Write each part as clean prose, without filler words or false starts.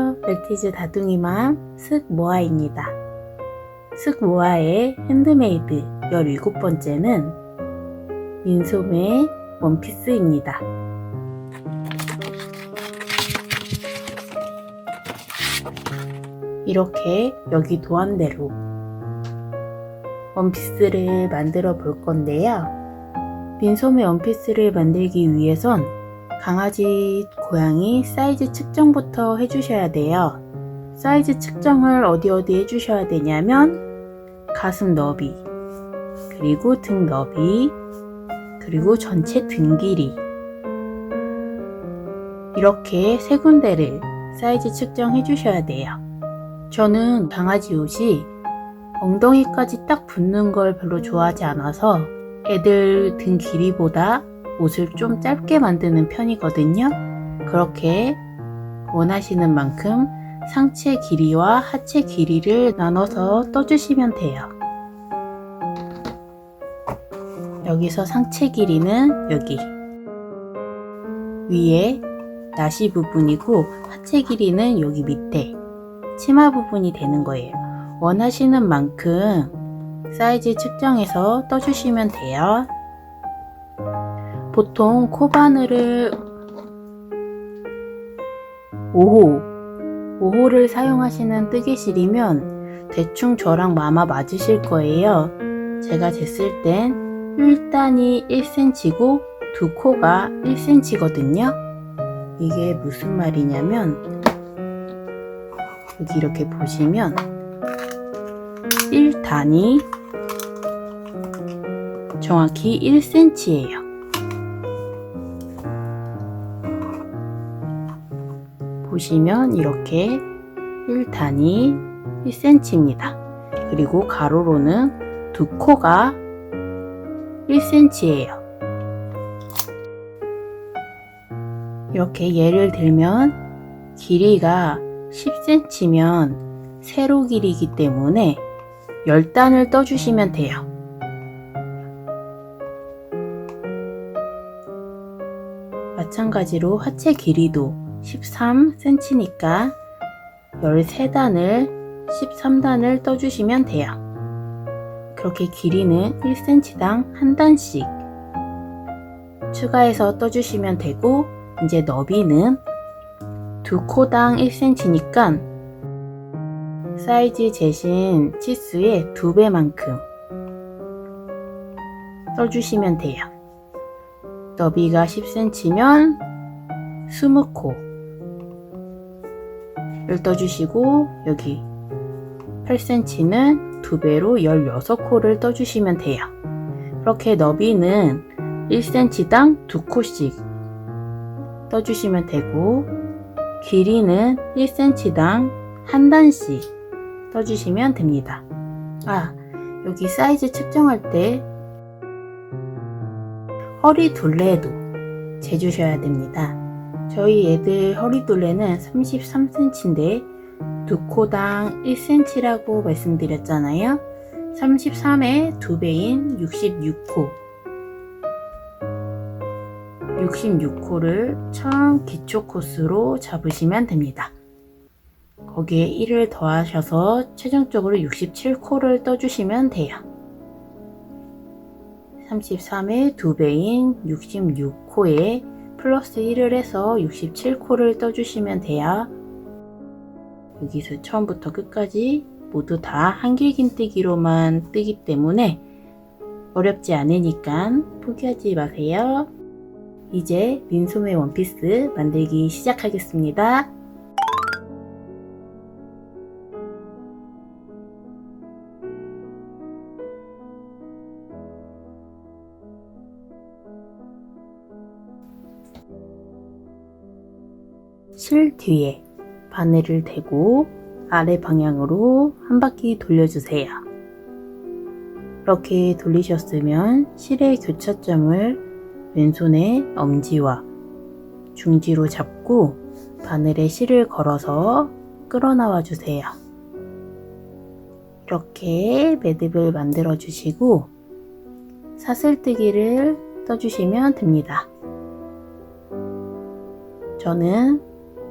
안녕하세요. 멜티즈 다둥이맘 슥모아입니다. 슥모아의 핸드메이드 17번째는 민소매의 원피스입니다. 이렇게 여기 도안대로 원피스를 만들어 볼 건데요. 민소매 원피스를 만들기 위해선 강아지, 고양이 사이즈 측정부터 해주셔야 돼요. 사이즈 측정을 어디 해주셔야 되냐면 가슴 너비, 그리고 등 너비, 그리고 전체 등 길이, 이렇게 세 군데를 사이즈 측정해 주셔야 돼요. 저는 강아지 옷이 엉덩이까지 딱 붙는 걸 별로 좋아하지 않아서 애들 등 길이보다 옷을 좀 짧게 만드는 편이거든요. 그렇게 원하시는 만큼 상체 길이와 하체 길이를 나눠서 떠주시면 돼요. 여기서 상체 길이는 여기 위에 나시 부분이고, 하체 길이는 여기 밑에 치마 부분이 되는 거예요. 원하시는 만큼 사이즈 측정해서 떠주시면 돼요. 보통 코바늘을 5호를 사용하시는 뜨개실이면 대충 저랑 마마 맞으실 거예요. 제가 쟀을 땐 1단이 1cm고 두 코가 1cm거든요. 이게 무슨 말이냐면 여기 이렇게 보시면 1단이 정확히 1cm예요. 보시면 이렇게 1단이 1cm입니다. 그리고 가로로는 두 코가 1cm예요. 이렇게 예를 들면 길이가 10cm면 세로 길이기 때문에 10단을 떠주시면 돼요. 마찬가지로 하체 길이도 13cm니까 13단을 13단을 떠주시면 돼요. 그렇게 길이는 1cm당 한 단씩 추가해서 떠주시면 되고, 이제 너비는 두 코당 1cm니까 사이즈 재신 치수의 2배만큼 떠주시면 돼요. 너비가 10cm면 20코를 떠주시고, 여기 8cm는 2배로 16코를 떠주시면 돼요. 그렇게 너비는 1cm당 2코씩 떠주시면 되고, 길이는 1cm당 한 단씩 떠주시면 됩니다. 여기 사이즈 측정할 때 허리 둘레도 재주셔야 됩니다. 저희 애들 허리 둘레는 33cm인데 두 코당 1cm라고 말씀드렸잖아요. 33의 2배인 66코를 처음 기초 코스로 잡으시면 됩니다. 거기에 1을 더하셔서 최종적으로 67코를 떠주시면 돼요. 33의 2배인 66코에 플러스 1을 해서 67코를 떠주시면 돼요. 여기서 처음부터 끝까지 모두 다 한길긴뜨기로만 뜨기 때문에 어렵지 않으니까 포기하지 마세요. 이제 민소매 원피스 만들기 시작하겠습니다. 실 뒤에 바늘을 대고 아래 방향으로 한 바퀴 돌려주세요. 이렇게 돌리셨으면 실의 교차점을 왼손에 엄지와 중지로 잡고 바늘에 실을 걸어서 끌어나와 주세요. 이렇게 매듭을 만들어 주시고 사슬뜨기를 떠주시면 됩니다. 저는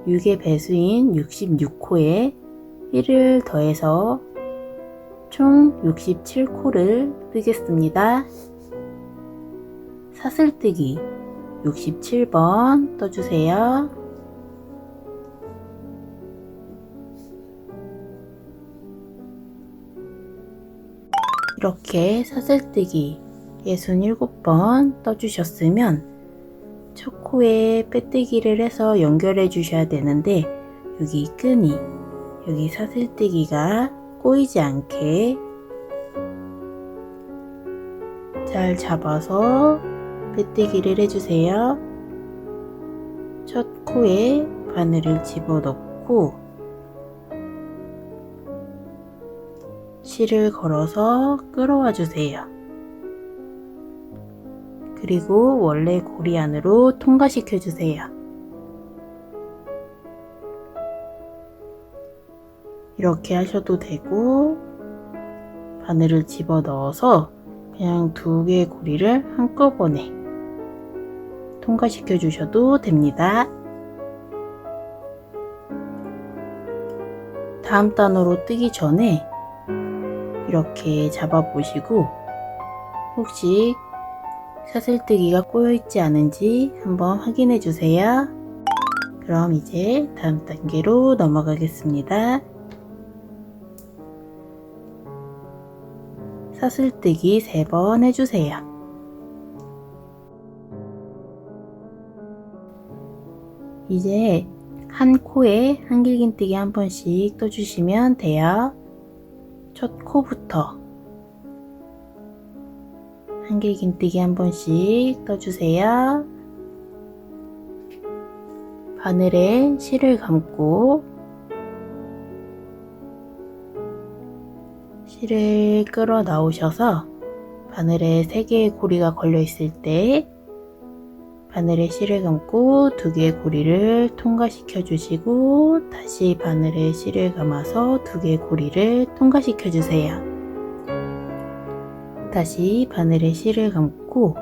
6의 배수인 66코에 1을 더해서 총 67코를 뜨겠습니다. 사슬뜨기 67번 떠주세요. 이렇게 사슬뜨기 67번 떠주셨으면 첫 코에 빼뜨기를 해서 연결해 주셔야 되는데, 여기 끈이 여기 사슬뜨기가 꼬이지 않게 잘 잡아서 빼뜨기를 해주세요. 첫 코에 바늘을 집어넣고 실을 걸어서 끌어와 주세요. 그리고 원래 고리 안으로 통과시켜 주세요. 이렇게 하셔도 되고, 바늘을 집어넣어서 그냥 2개의 고리를 한꺼번에 통과시켜 주셔도 됩니다. 다음 단으로 뜨기 전에 이렇게 잡아 보시고 혹시 사슬뜨기가 꼬여 있지 않은지 한번 확인해 주세요. 그럼 이제 다음 단계로 넘어가겠습니다. 사슬뜨기 3번 해주세요. 이제 한 코에 한길긴뜨기 한 번씩 떠주시면 돼요. 첫 코부터 한길긴뜨기 한 번씩 떠주세요. 바늘에 실을 감고 실을 끌어 나오셔서 바늘에 3개의 고리가 걸려 있을 때 바늘에 실을 감고 2개의 고리를 통과시켜 주시고, 다시 바늘에 실을 감아서 2개의 고리를 통과시켜 주세요. 다시 바늘에 실을 감고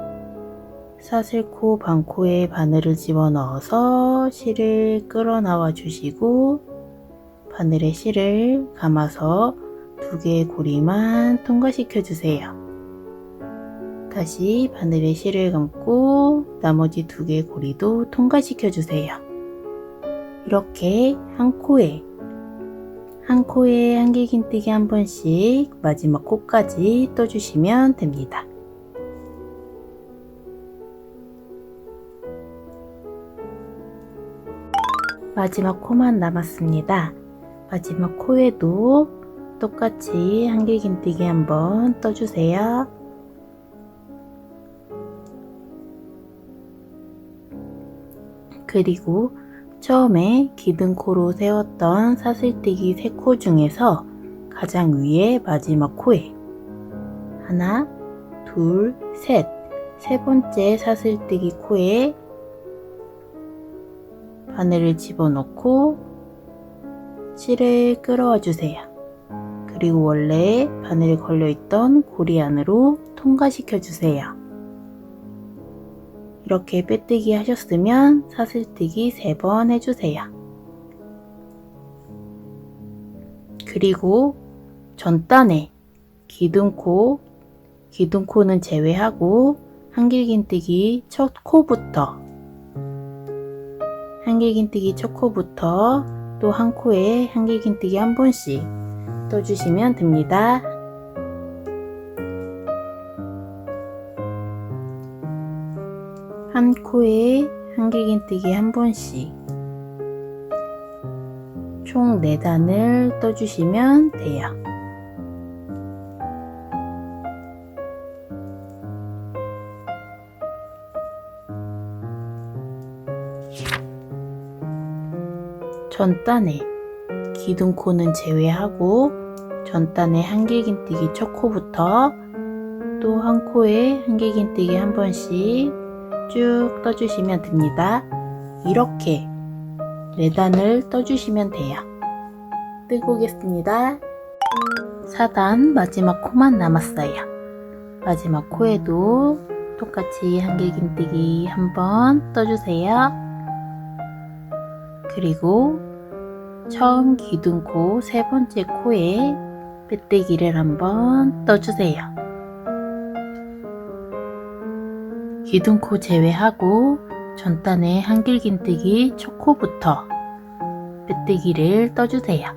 사슬코 반코에 바늘을 집어넣어서 실을 끌어 나와 주시고, 바늘에 실을 감아서 2개의 고리만 통과시켜 주세요. 다시 바늘에 실을 감고 나머지 2개의 고리도 통과시켜 주세요. 이렇게 한 코에 한길긴뜨기 한 번씩 마지막 코까지 떠주시면 됩니다. 마지막 코만 남았습니다. 마지막 코에도 똑같이 한길긴뜨기 한번 떠주세요. 그리고 처음에 기둥코로 세웠던 사슬뜨기 3코 중에서 가장 위에 마지막 코에 하나, 둘, 셋, 세 번째 사슬뜨기 코에 바늘을 집어넣고 실을 끌어와 주세요. 그리고 원래 바늘이 걸려있던 고리 안으로 통과시켜 주세요. 이렇게 빼뜨기 하셨으면 사슬뜨기 3번 해주세요. 그리고 전단에 기둥코는 제외하고 한길긴뜨기 첫 코부터 또 한 코에 한길긴뜨기 한 번씩 떠주시면 됩니다. 한 코에 한길긴뜨기 한 번씩 총 4단을 떠주시면 돼요. 전단에 기둥코는 제외하고 전단에 한길긴뜨기 첫 코부터 또 한 코에 한길긴뜨기 한 번씩 쭉 떠주시면 됩니다. 이렇게 4단을 떠주시면 돼요. 뜨고 오겠습니다. 4단 마지막 코만 남았어요. 마지막 코에도 똑같이 한길긴뜨기 한번 떠주세요. 그리고 처음 기둥코 세 번째 코에 빼떼기를 한번 떠주세요. 기둥코 제외하고 전단에 한길긴뜨기 첫 코부터 빼떼기를 떠주세요.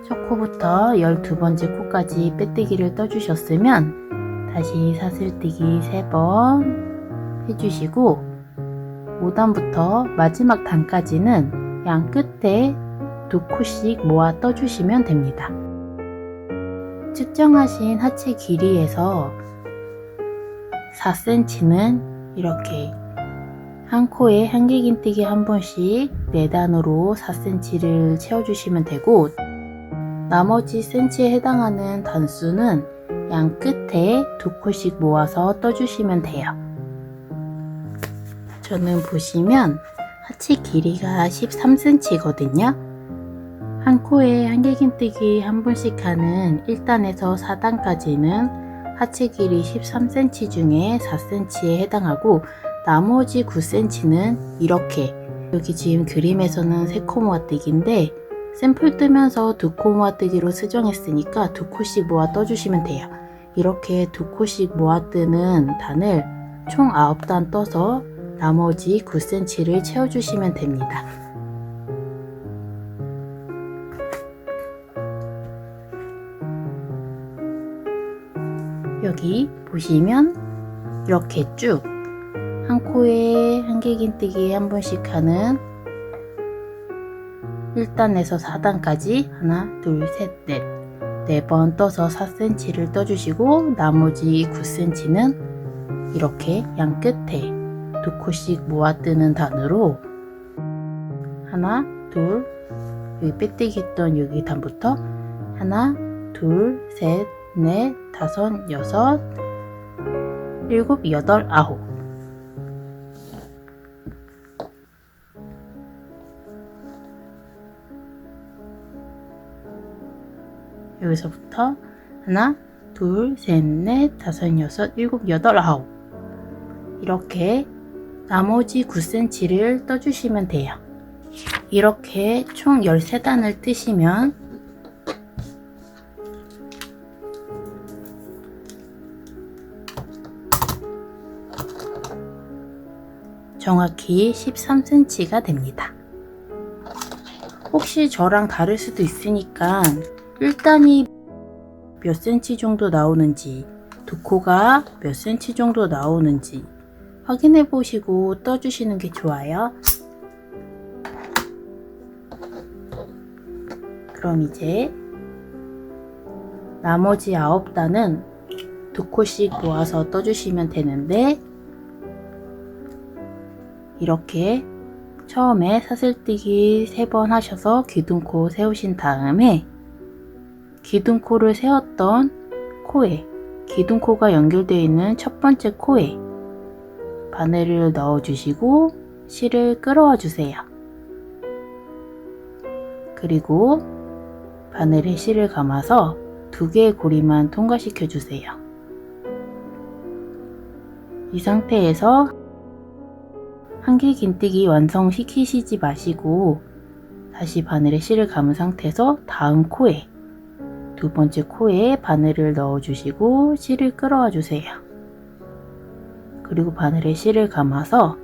첫 코부터 12번째 코까지 빼뜨기를 떠주셨으면 다시 사슬뜨기 3번 해주시고 5단부터 마지막 단까지는 양 끝에 2코씩 모아 떠주시면 됩니다. 측정하신 하체 길이에서 4cm는 이렇게 한 코에 한길긴뜨기 한 번씩 4단으로 4cm를 채워주시면 되고, 나머지 센치에 해당하는 단수는 양 끝에 2코씩 모아서 떠주시면 돼요. 저는 보시면 하체 길이가 13cm거든요. 한 코에 한길긴뜨기 한 번씩 하는 1단에서 4단까지는 하체 길이 13cm 중에 4cm에 해당하고, 나머지 9cm는 이렇게, 여기 지금 그림에서는 3코 모아뜨기인데 샘플 뜨면서 2코 모아뜨기로 수정했으니까 2코씩 모아 떠주시면 돼요. 이렇게 2코씩 모아 뜨는 단을 총 9단 떠서 나머지 9cm를 채워주시면 됩니다. 여기 보시면 이렇게 쭉 한 코에 한길긴뜨기 한 번씩 하는 1단에서 4단까지 하나, 둘, 셋, 넷 4번 떠서 4cm를 떠주시고, 나머지 9cm는 이렇게 양 끝에 2코씩 모아 뜨는 단으로 하나, 둘, 여기 빼뜨기 했던 여기 단부터 하나, 둘, 셋, 넷, 다섯, 여섯, 일곱, 여덟, 아홉. 여기서부터 하나, 둘, 셋, 넷, 다섯, 여섯, 일곱, 여덟, 아홉. 이렇게 나머지 9cm를 떠주시면 돼요. 이렇게 총 13단을 뜨시면 정확히 13cm가 됩니다. 혹시 저랑 다를 수도 있으니까 1단이 몇 cm 정도 나오는지, 2코가 몇 cm 정도 나오는지 확인해 보시고 떠주시는 게 좋아요. 그럼 이제 나머지 9단은 2코씩 모아서 떠주시면 되는데, 이렇게 처음에 사슬뜨기 3번 하셔서 기둥코 세우신 다음에 기둥코를 세웠던 코에, 기둥코가 연결되어 있는 첫 번째 코에 바늘을 넣어주시고 실을 끌어와 주세요. 그리고 바늘에 실을 감아서 2개의 고리만 통과시켜 주세요. 이 상태에서 한길긴뜨기 완성시키시지 마시고 다시 바늘에 실을 감은 상태에서 다음 코에, 2번째 코에 바늘을 넣어주시고 실을 끌어와 주세요. 그리고 바늘에 실을 감아서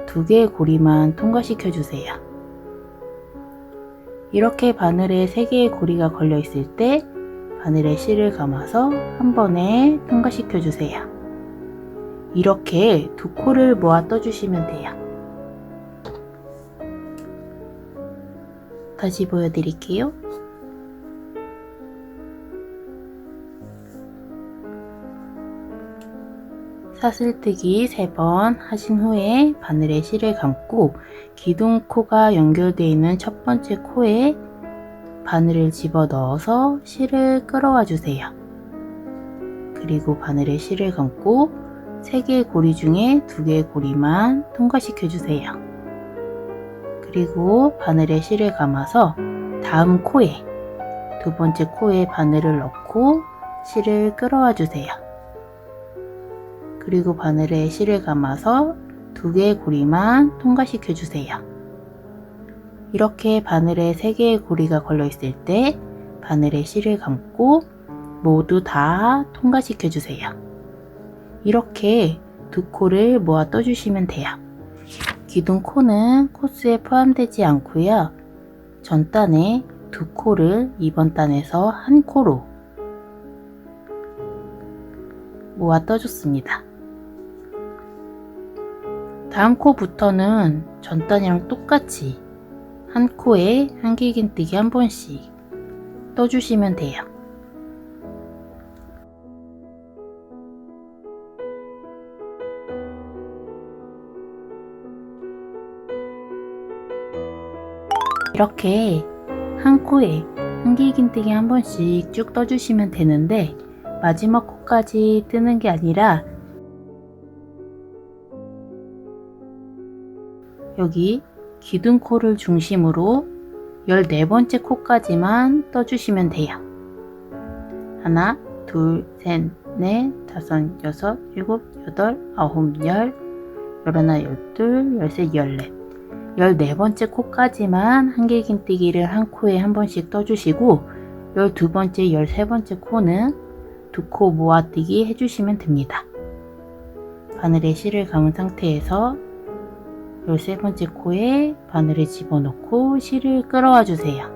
2개의 고리만 통과시켜 주세요. 이렇게 바늘에 3개의 고리가 걸려 있을 때 바늘에 실을 감아서 한 번에 통과시켜 주세요. 이렇게 2코를 모아 떠주시면 돼요. 다시 보여드릴게요. 사슬뜨기 3번 하신 후에 바늘에 실을 감고 기둥코가 연결되어 있는 첫 번째 코에 바늘을 집어 넣어서 실을 끌어와 주세요. 그리고 바늘에 실을 감고 3개의 고리 중에 2개의 고리만 통과시켜 주세요. 그리고 바늘에 실을 감아서 다음 코에 두 번째 코에 바늘을 넣고 실을 끌어와 주세요. 그리고 바늘에 실을 감아서 2개의 고리만 통과시켜 주세요. 이렇게 바늘에 3개의 고리가 걸려 있을 때 바늘에 실을 감고 모두 다 통과시켜 주세요. 이렇게 2코를 모아 떠주시면 돼요. 기둥코는 코스에 포함되지 않고요. 전단에 2코를 이번 단에서 1코로 모아 떠줬습니다. 다음 코부터는 전단이랑 똑같이 한 코에 한길긴뜨기 한 번씩 떠주시면 돼요. 이렇게 한 코에 한길긴뜨기 한 번씩 쭉 떠주시면 되는데 마지막 코까지 뜨는 게 아니라 여기 기둥코를 중심으로 14번째 코까지만 떠주시면 돼요. 하나, 둘, 셋, 넷, 다섯, 여섯, 일곱, 여덟, 아홉, 열, 열하나, 열둘, 열셋, 열넷 14번째 코까지만 한길긴뜨기를 한 코에 한 번씩 떠주시고 12번째, 13번째 코는 2코 모아뜨기 해주시면 됩니다. 바늘에 실을 감은 상태에서 13번째 코에 바늘을 집어넣고 실을 끌어와 주세요.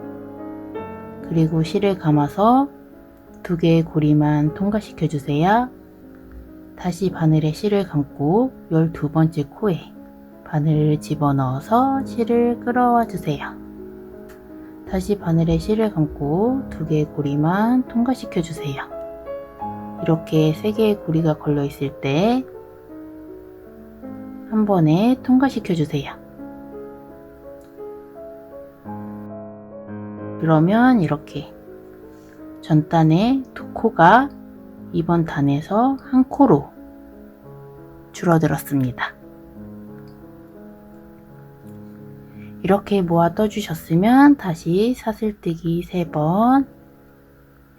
그리고 실을 감아서 2개의 고리만 통과시켜 주세요. 다시 바늘에 실을 감고 12번째 코에 바늘을 집어넣어서 실을 끌어와 주세요. 다시 바늘에 실을 감고 2개의 고리만 통과시켜 주세요. 이렇게 3개의 고리가 걸려 있을 때 한 번에 통과시켜 주세요. 그러면 이렇게 전단의 2코가 이번 단에서 1코로 줄어들었습니다. 이렇게 모아 떠주셨으면 다시 사슬뜨기 3번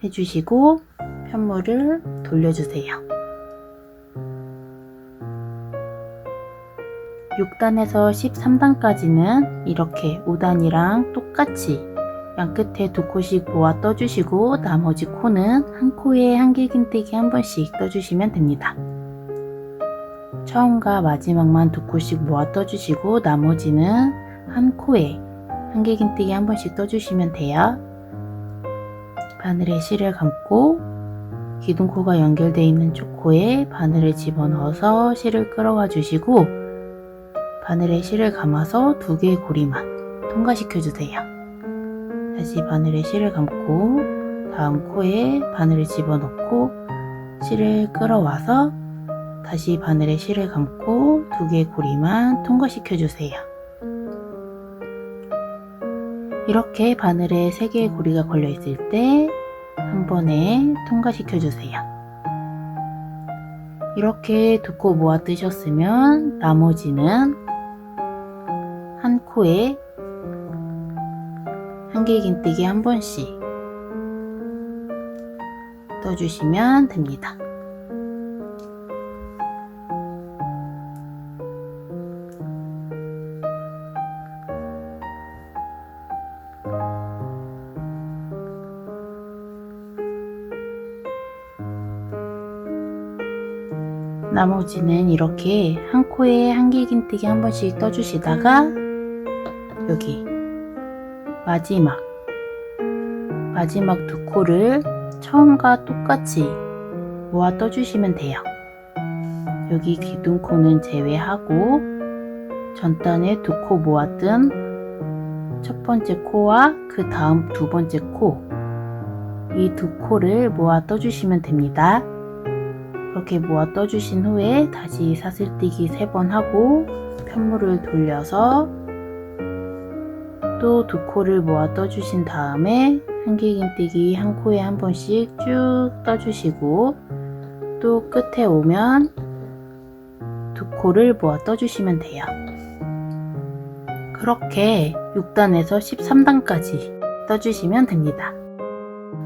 해주시고 편물을 돌려주세요. 6단에서 13단까지는 이렇게 5단이랑 똑같이 양끝에 2코씩 모아 떠주시고 나머지 코는 한 코에 한길긴뜨기 한 번씩 떠주시면 됩니다. 처음과 마지막만 2코씩 모아 떠주시고 나머지는 한 코에 한길긴뜨기 한 번씩 떠주시면 돼요. 바늘에 실을 감고 기둥코가 연결되어 있는 쪽 코에 바늘을 집어넣어서 실을 끌어와 주시고 바늘에 실을 감아서 2개의 고리만 통과시켜 주세요. 다시 바늘에 실을 감고 다음 코에 바늘을 집어넣고 실을 끌어와서 다시 바늘에 실을 감고 2개의 고리만 통과시켜 주세요. 이렇게 바늘에 3개의 고리가 걸려 있을 때 한 번에 통과시켜 주세요. 이렇게 2코 모아 뜨셨으면 나머지는 한 코에 한길긴뜨기 한 번씩 떠주시면 됩니다. 나머지는 이렇게 한 코에 한길긴뜨기 한 번씩 떠주시다가 여기 마지막 2코를 처음과 똑같이 모아 떠주시면 돼요. 여기 기둥코는 제외하고 전단에 2코 모았던 첫 번째 코와 그 다음 2번째 코, 이 2코를 모아 떠주시면 됩니다. 이렇게 모아 떠주신 후에 다시 사슬뜨기 3번 하고 편물을 돌려서 또 2코를 모아 떠주신 다음에 한길긴뜨기 한 코에 한 번씩 쭉 떠주시고 또 끝에 오면 2코를 모아 떠주시면 돼요. 그렇게 6단에서 13단까지 떠주시면 됩니다.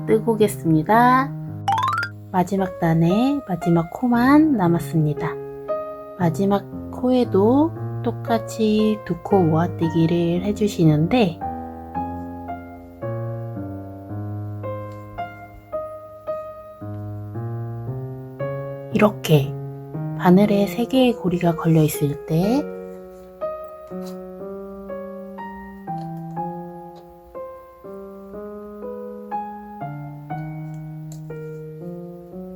뜨고 오겠습니다. 마지막 단에 마지막 코만 남았습니다. 마지막 코에도 똑같이 2코 모아뜨기를 해주시는데 이렇게 바늘에 3개의 고리가 걸려 있을 때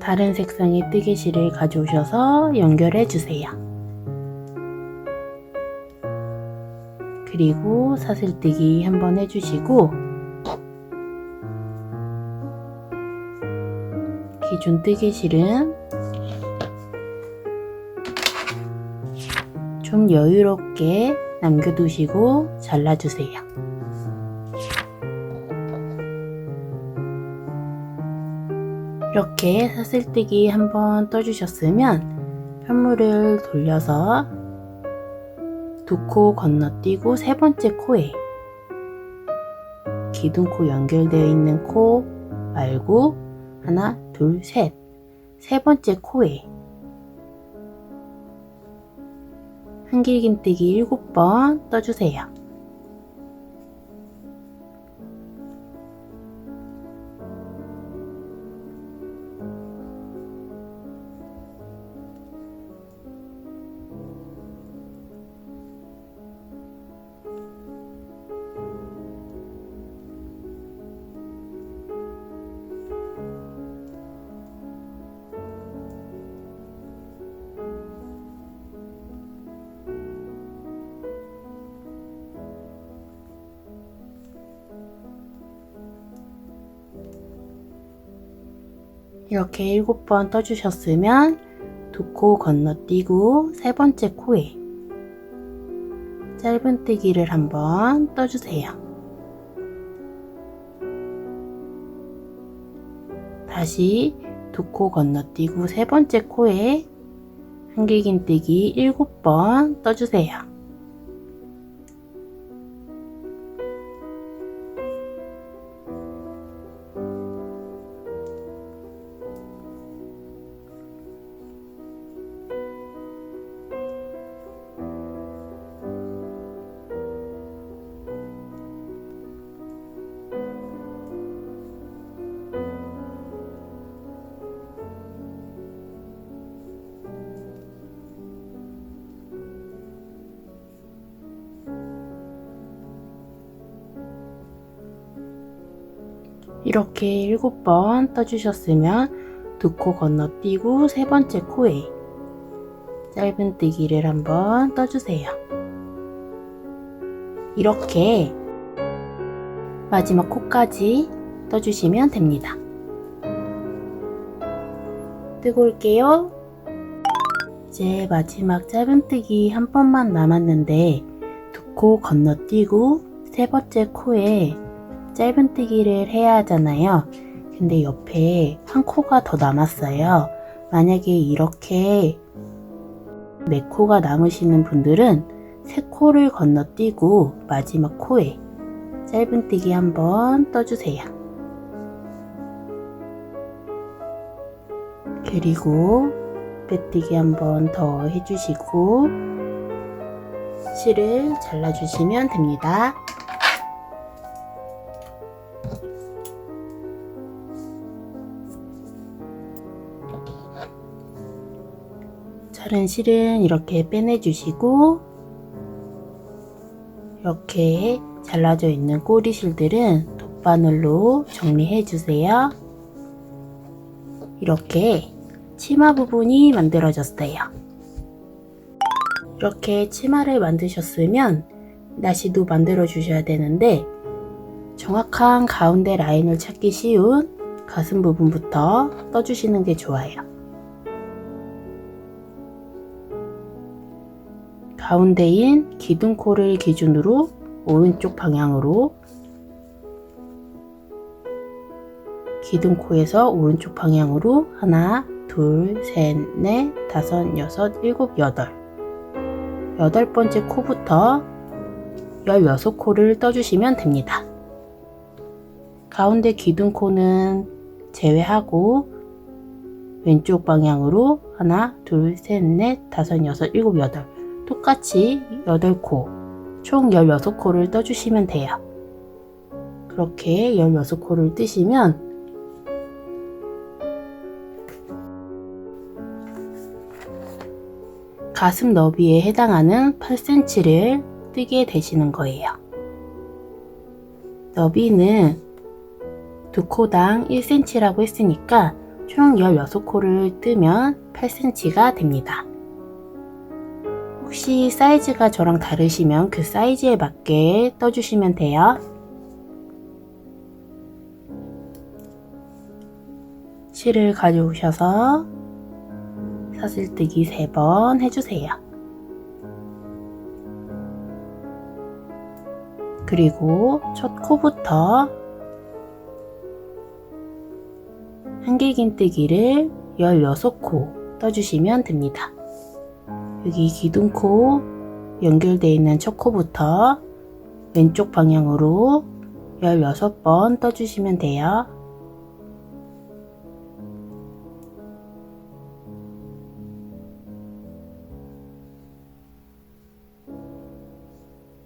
다른 색상의 뜨개실을 가져오셔서 연결해 주세요. 그리고 사슬뜨기 한번 해주시고 기존 뜨개실은 좀 여유롭게 남겨두시고 잘라주세요. 이렇게 사슬뜨기 한번 떠주셨으면 편물을 돌려서 2코 건너뛰고 3번째 코에 기둥코 연결되어 있는 코 말고 하나, 둘, 셋, 3번째 코에 한길긴뜨기 7번 떠주세요. 이렇게 7번 떠주셨으면 2코 건너뛰고 3번째 코에 짧은뜨기를 한번 떠주세요. 다시 2코 건너뛰고 3번째 코에 한길긴뜨기 7번 떠주세요. 이렇게 7번 떠주셨으면 2코 건너뛰고 3번째 코에 짧은뜨기를 한번 떠주세요. 이렇게 마지막 코까지 떠주시면 됩니다. 뜨고 올게요. 이제 마지막 짧은뜨기 한 번만 남았는데 2코 건너뛰고 3번째 코에 짧은뜨기를 해야 하잖아요. 근데 옆에 한 코가 더 남았어요. 만약에 이렇게 4코가 남으시는 분들은 3코를 건너뛰고 마지막 코에 짧은뜨기 한번 떠주세요. 그리고 빼뜨기 한번 더 해주시고 실을 잘라주시면 됩니다. 자른 실은 이렇게 빼내주시고 이렇게 잘라져 있는 꼬리실들은 돗바늘로 정리해 주세요. 이렇게 치마 부분이 만들어졌어요. 이렇게 치마를 만드셨으면 나시도 만들어 주셔야 되는데 정확한 가운데 라인을 찾기 쉬운 가슴 부분부터 떠주시는 게 좋아요. 가운데인 기둥코를 기준으로 오른쪽 방향으로, 기둥코에서 오른쪽 방향으로 하나, 둘, 셋, 넷, 다섯, 여섯, 일곱, 여덟. 여덟 번째 코부터 16코를 떠주시면 됩니다. 가운데 기둥코는 제외하고 왼쪽 방향으로 하나, 둘, 셋, 넷, 다섯, 여섯, 일곱, 여덟. 똑같이 8코, 총 16코를 떠주시면 돼요. 그렇게 16코를 뜨시면 가슴 너비에 해당하는 8cm를 뜨게 되시는 거예요. 너비는 2코당 1cm라고 했으니까 총 16코를 뜨면 8cm가 됩니다. 혹시 사이즈가 저랑 다르시면 그 사이즈에 맞게 떠주시면 돼요. 실을 가져오셔서 사슬뜨기 3번 해주세요. 그리고 첫 코부터 한길긴뜨기를 16코 떠주시면 됩니다. 여기 기둥코 연결되어 있는 첫 코부터 왼쪽 방향으로 16번 떠주시면 돼요.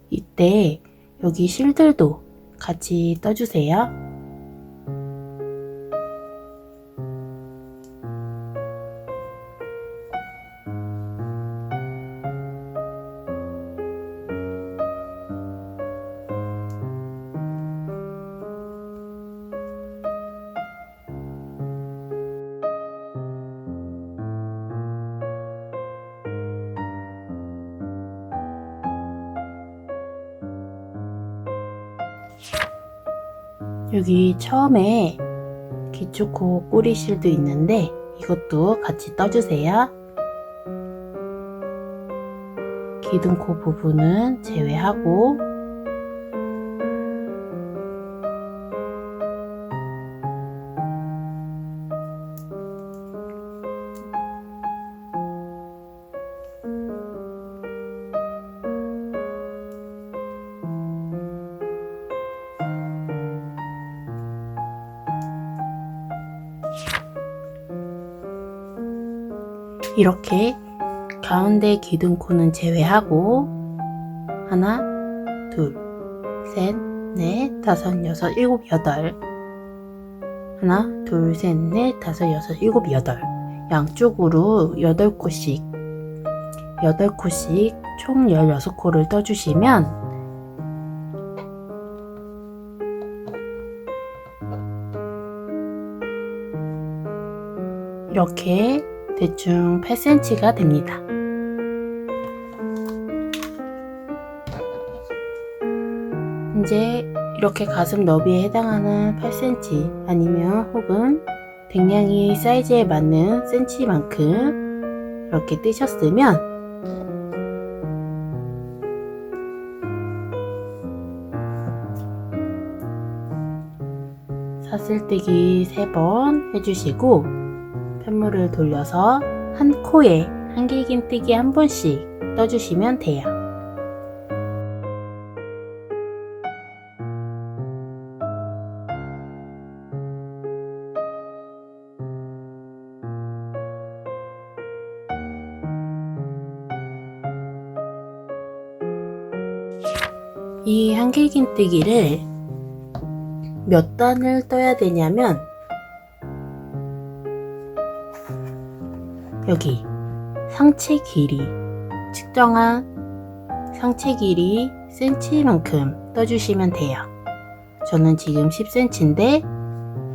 이때 여기 실들도 같이 떠주세요. 여기 처음에 기초코 꼬리실도 있는데 이것도 같이 떠주세요. 기둥코 부분은 제외하고 이렇게 가운데 기둥코는 제외하고 하나, 둘, 셋, 넷, 다섯, 여섯, 일곱, 여덟. 하나, 둘, 셋, 넷, 다섯, 여섯, 일곱, 여덟. 양쪽으로 8코씩 총 16코를 떠주시면 이렇게 대충 8cm가 됩니다. 이제 이렇게 가슴 너비에 해당하는 8cm 아니면 혹은 댕냥이 사이즈에 맞는 cm만큼 이렇게 뜨셨으면 사슬뜨기 3번 해주시고 펜물을 돌려서 한 코에 한길긴뜨기 한 번씩 떠주시면 돼요. 이 한길긴뜨기를 몇 단을 떠야 되냐면 여기 상체 길이 측정한 상체 길이 cm만큼 떠주시면 돼요. 저는 지금 10cm인데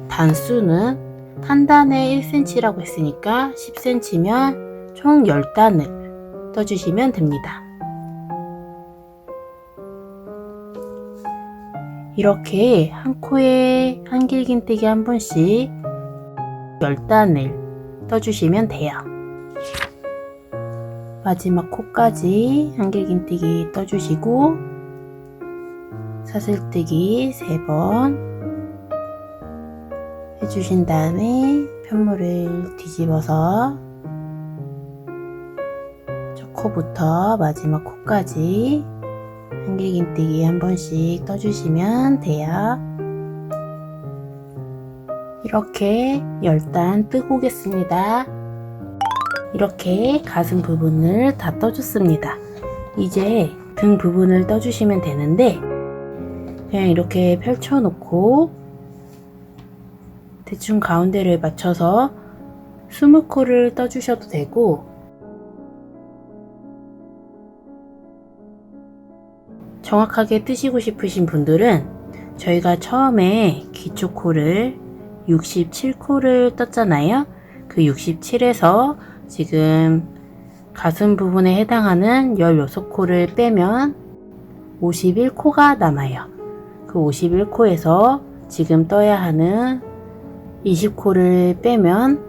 단수는 한 단에 1cm라고 했으니까 10cm면 총 10단을 떠주시면 됩니다. 이렇게 한 코에 한길긴뜨기 한 번씩 10단을 떠주시면 돼요. 마지막 코까지 한길긴뜨기 떠주시고 사슬뜨기 3번 해주신 다음에 편물을 뒤집어서 첫 코부터 마지막 코까지 한길긴뜨기 한 번씩 떠주시면 돼요. 이렇게 10단 뜨고 오겠습니다. 이렇게 가슴 부분을 다 떠줬습니다. 이제 등 부분을 떠주시면 되는데 그냥 이렇게 펼쳐놓고 대충 가운데를 맞춰서 20코를 떠주셔도 되고 정확하게 뜨시고 싶으신 분들은 저희가 처음에 기초코를 67코를 떴잖아요. 그 67에서 지금 가슴 부분에 해당하는 16코를 빼면 51코가 남아요. 그 51코에서 지금 떠야 하는 20코를 빼면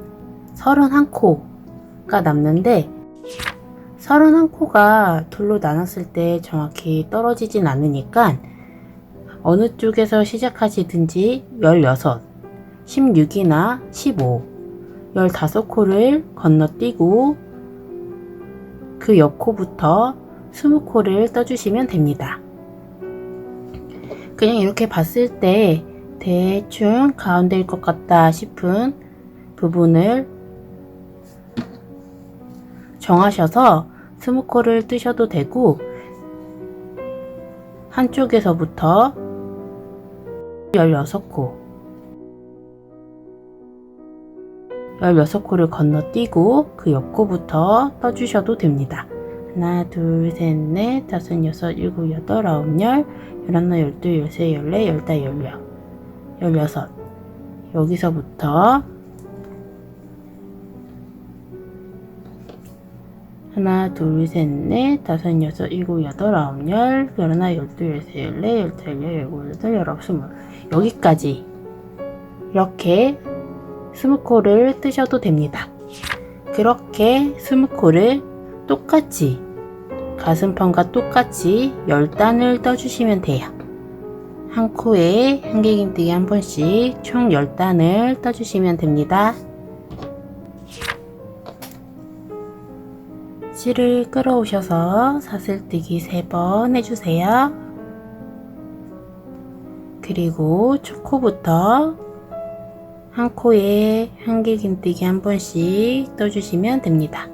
31코가 남는데 31코가 둘로 나눴을 때 정확히 떨어지진 않으니까 어느 쪽에서 시작하시든지 16, 16이나 15, 15코를 건너뛰고 그 옆코부터 20코를 떠주시면 됩니다. 그냥 이렇게 봤을 때 대충 가운데일 것 같다 싶은 부분을 정하셔서 20코를 뜨셔도 되고 한쪽에서부터 16코를 건너뛰고 그 옆코부터 떠주셔도 됩니다. 하나, 둘, 셋, 넷, 다섯, 여섯, 일곱, 여덟, 아홉, 열, 열하나, 열둘, 열세, 열네, 열다, 열여섯. 여기서부터 하나, 둘, 셋, 넷, 다섯, 여섯, 일곱, 여덟, 아홉, 열, 열하나, 열둘, 열세, 열네, 열다, 열일곱, 여덟, 열아홉, 스물. 여기까지 이렇게 20코를 뜨셔도 됩니다. 그렇게 20코를 똑같이 가슴판과 똑같이 10단을 떠주시면 돼요. 한 코에 한길긴뜨기 한 번씩 총 10단을 떠주시면 됩니다. 실을 끌어오셔서 사슬뜨기 3번 해주세요. 그리고 첫 코부터 한 코에 한길긴뜨기 한 번씩 떠주시면 됩니다.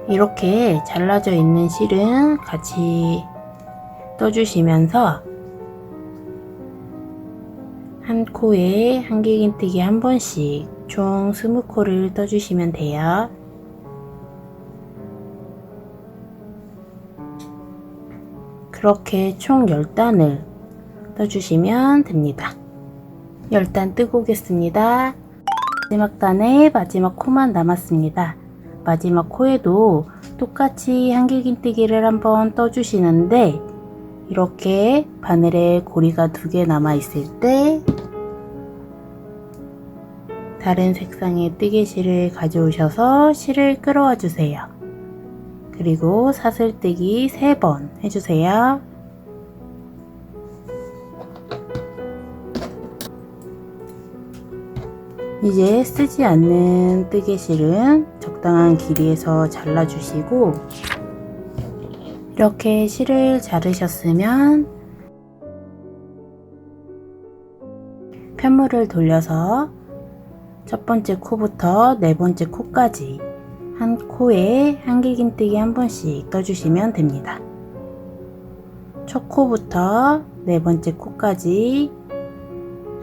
이렇게 잘라져 있는 실은 같이 떠주시면서 한 코에 한길긴뜨기 한 번씩 총 20코를 떠주시면 돼요. 그렇게 총 10단을 떠주시면 됩니다. 10단 뜨고 오겠습니다. 마지막 단에 마지막 코만 남았습니다. 마지막 코에도 똑같이 한길긴뜨기를 한번 떠주시는데 이렇게 바늘에 고리가 2개 남아 있을 때 다른 색상의 뜨개실을 가져오셔서 실을 끌어와 주세요. 그리고 사슬뜨기 3번 해주세요. 이제 쓰지 않는 뜨개실은 적당한 길이에서 잘라주시고 이렇게 실을 자르셨으면 편물을 돌려서 첫 번째 코부터 네 번째 코까지 한 코에 한길긴뜨기 한 번씩 떠주시면 됩니다. 첫 코부터 네 번째 코까지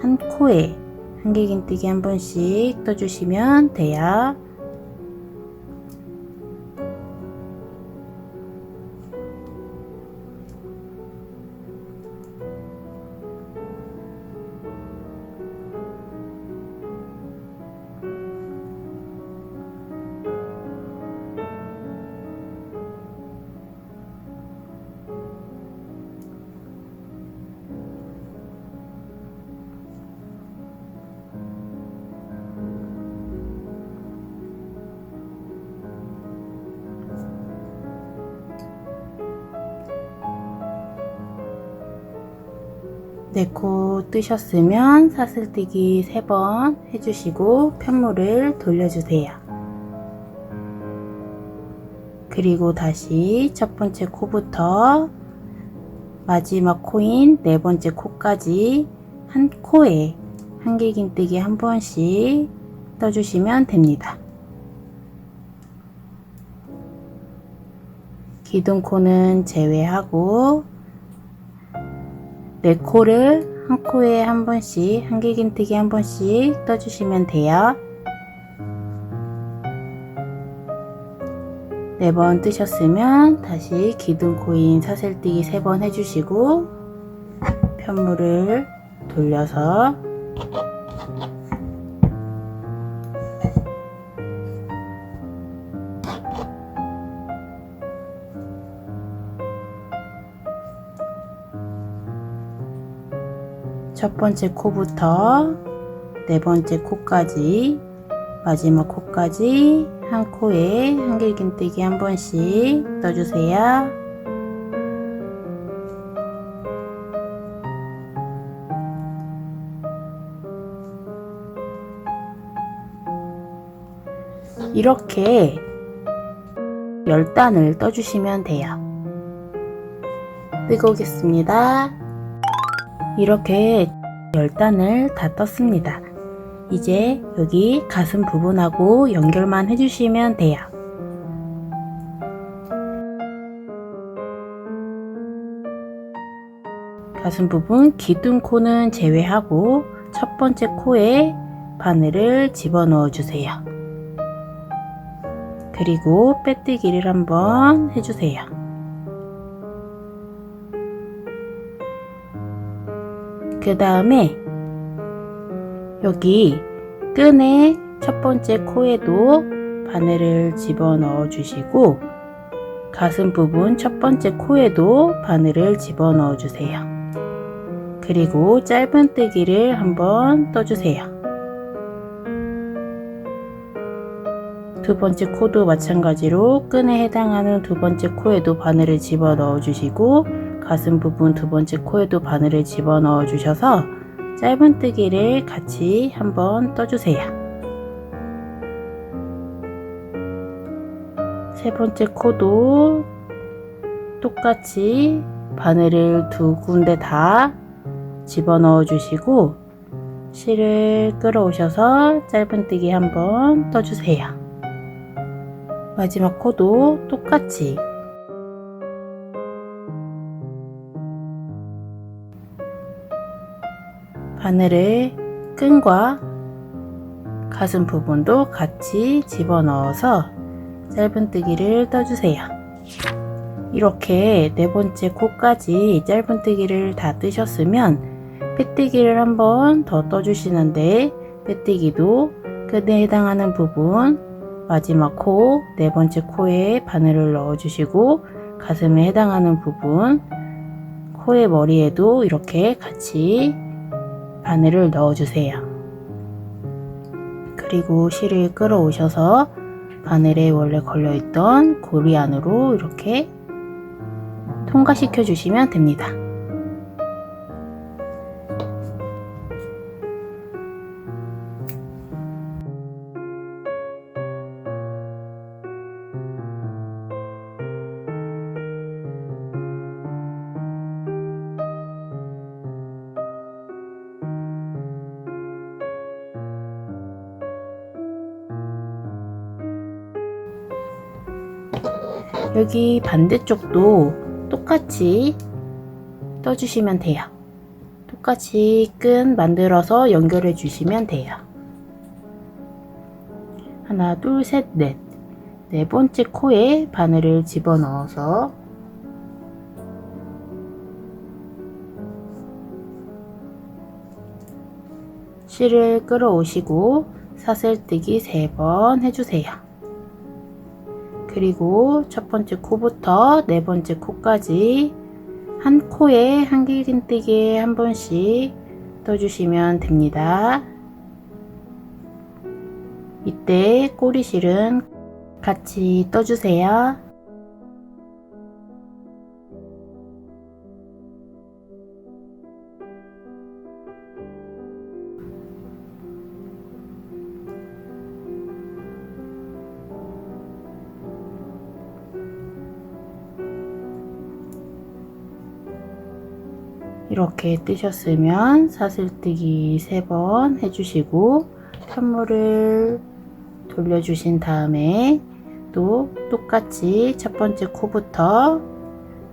한 코에 한길긴뜨기 한 번씩 떠주시면 돼요. 네 코 뜨셨으면 사슬뜨기 3번 해주시고 편물을 돌려주세요. 그리고 다시 첫 번째 코부터 마지막 코인 4번째 코까지 한 코에 한길긴뜨기 한 번씩 떠주시면 됩니다. 기둥코는 제외하고 4코를 한 코에 한 번씩 한길긴뜨기 한 번씩 떠주시면 돼요. 4번 뜨셨으면 다시 기둥코인 사슬뜨기 3번 해주시고 편물을 돌려서 첫 번째 코부터 4번째 코까지 마지막 코까지 한 코에 한길긴뜨기 한 번씩 떠주세요. 이렇게 10단을 떠주시면 돼요. 뜨고 오겠습니다. 이렇게 10단을 다 떴습니다. 이제 여기 가슴 부분하고 연결만 해주시면 돼요. 가슴 부분 기둥코는 제외하고 첫 번째 코에 바늘을 집어넣어 주세요. 그리고 빼뜨기를 한번 해주세요. 그 다음에 여기 끈의 첫 번째 코에도 바늘을 집어넣어 주시고 가슴 부분 첫 번째 코에도 바늘을 집어넣어 주세요. 그리고 짧은뜨기를 한번 떠주세요. 두 번째 코도 마찬가지로 끈에 해당하는 두 번째 코에도 바늘을 집어넣어 주시고 가슴 부분 두 번째 코에도 바늘을 집어넣어 주셔서 짧은뜨기를 같이 한번 떠주세요. 세 번째 코도 똑같이 바늘을 두 군데 다 집어넣어 주시고 실을 끌어오셔서 짧은뜨기 한번 떠주세요. 마지막 코도 똑같이 바늘을 끈과 가슴 부분도 같이 집어넣어서 짧은뜨기를 떠주세요. 이렇게 4번째 코까지 짧은뜨기를 다 뜨셨으면 빼뜨기를 한번 더 떠주시는데 빼뜨기도 끈에 해당하는 부분 마지막 코 4번째 코에 바늘을 넣어주시고 가슴에 해당하는 부분 코의 머리에도 이렇게 같이 바늘을 넣어주세요. 그리고 실을 끌어오셔서 바늘에 원래 걸려있던 고리 안으로 이렇게 통과시켜 주시면 됩니다. 여기 반대쪽도 똑같이 떠주시면 돼요. 똑같이 끈 만들어서 연결해 주시면 돼요. 하나, 둘, 셋, 넷. 4번째 코에 바늘을 집어넣어서 실을 끌어오시고 사슬뜨기 3번 해주세요. 그리고 첫 번째 코부터 4번째 코까지 한 코에 한길긴뜨기 한 번씩 떠주시면 됩니다. 이때 꼬리실은 같이 떠주세요. 이렇게 뜨셨으면 사슬뜨기 3번 해주시고 편물을 돌려주신 다음에 또 똑같이 첫 번째 코부터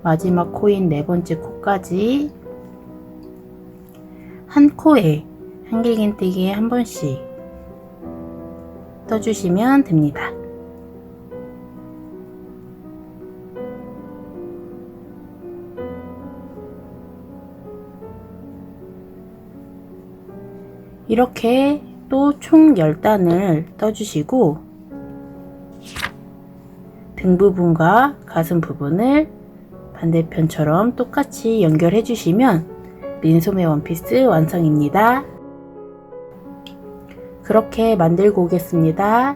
마지막 코인 4번째 코까지 한 코에 한길긴뜨기에 한 번씩 떠주시면 됩니다. 이렇게 또 총 10단을 떠주시고 등 부분과 가슴 부분을 반대편처럼 똑같이 연결해 주시면 민소매 원피스 완성입니다. 그렇게 만들고 오겠습니다.